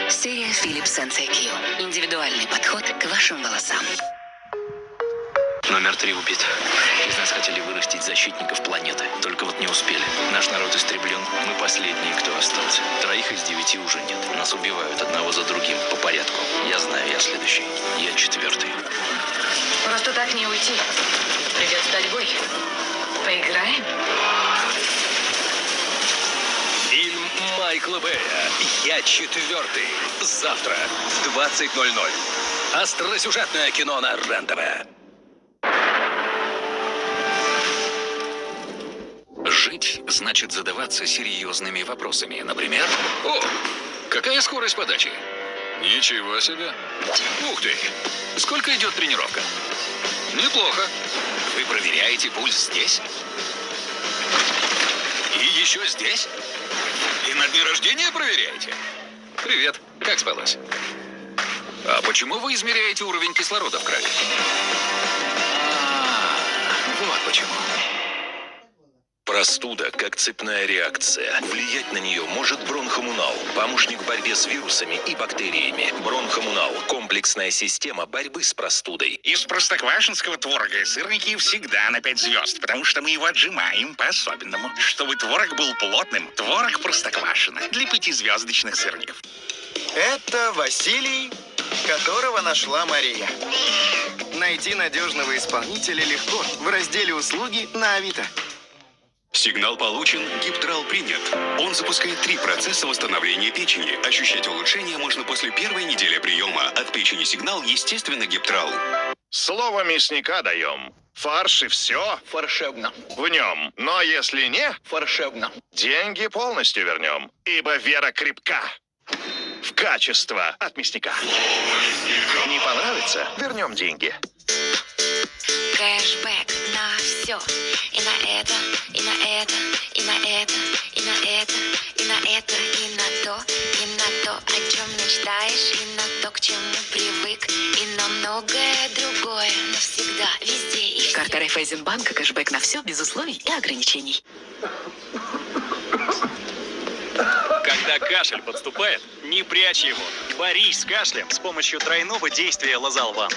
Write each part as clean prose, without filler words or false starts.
Серия Philips Sensei Q. Индивидуальный подход к вашим волосам. Номер 3 убит. Из нас хотели вырастить защитников планеты. Только вот не успели. Наш народ истреблен. Мы последние, кто остался. 3 из 9 уже нет. Нас убивают одного за другим. По порядку. Я знаю, я следующий. Я 4-й. Просто так не уйти. Придется дать бой. Поиграем? Фильм Майкла Бэя «Я 4-й». Завтра в 20:00. Остросюжетное кино на РЕН-ТВ. Жить значит задаваться серьезными вопросами. Например, о, какая скорость подачи? Ничего себе. Ух ты. Сколько идет тренировка? Неплохо. Вы проверяете пульс здесь? И еще здесь? И на дне рождения проверяете? Привет. Как спалось? А почему вы измеряете уровень кислорода в крови? Вот почему. Простуда как цепная реакция. Влиять на нее может бронхомунал, помощник в борьбе с вирусами и бактериями. Бронхомунал – комплексная система борьбы с простудой. Из простоквашинского творога сырники всегда на 5 звезд, потому что мы его отжимаем по-особенному. Чтобы творог был плотным, творог Простоквашино для 5-звездочных сырников. Это Василий, которого нашла Мария. Найти надежного исполнителя легко в разделе «Услуги» на Авито. Сигнал получен, Гиптрал принят. Он запускает 3 процесса восстановления печени. Ощущать улучшение можно после 1-й недели приема. От печени сигнал, естественно, Гиптрал. Слово мясника даем. Фарш и все Фаршебно. в нем. Но если не, Фаршебно. деньги полностью вернем. Ибо вера крепка в качество от мясника. Не понравится? Вернем деньги. Кэшбэк на все. И на это, и на это, и на это, и на это, и на это, и на то, о чем мечтаешь, и на то, к чему привык, и на многое другое, навсегда, везде и все. Карта Райффайзенбанка, кэшбэк на все, без условий и ограничений. Когда кашель подступает, не прячь его. Борись с кашлем с помощью тройного действия Лазалван.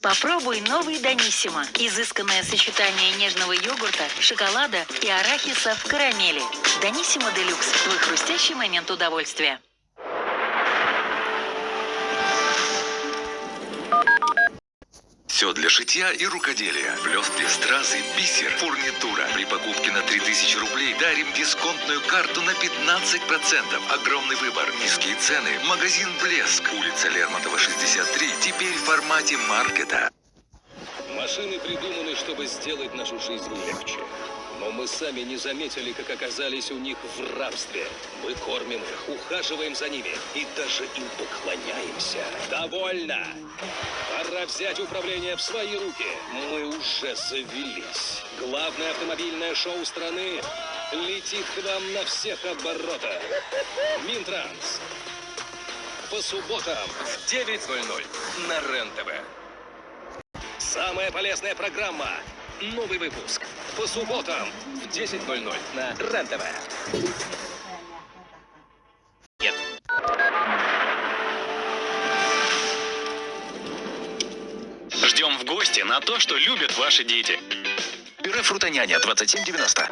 Попробуй новый Даниссимо. Изысканное сочетание нежного йогурта, шоколада и арахиса в карамели. Даниссимо Делюкс. Твой хрустящий момент удовольствия. Все для шитья и рукоделия. Блестки, стразы, бисер, фурнитура. При покупке на 3000 рублей дарим дисконтную карту на 15%. Огромный выбор, низкие цены. Магазин «Блеск». Улица Лермонтова, 63. Теперь в формате маркета. Машины придуманы, чтобы сделать нашу жизнь легче. Но мы сами не заметили, как оказались у них в рабстве. Мы кормим их, ухаживаем за ними и даже им поклоняемся. Довольно! Пора взять управление в свои руки. Мы уже завелись. Главное автомобильное шоу страны летит к вам на всех оборотах. Минтранс. По субботам в 9:00 на РЕН-ТВ. Самая полезная программа. Новый выпуск. По субботам в 10:00 на РЕН-ТВ. Ждем в гости на то, что любят ваши дети. Пюре «Фрутоняня» 27,90.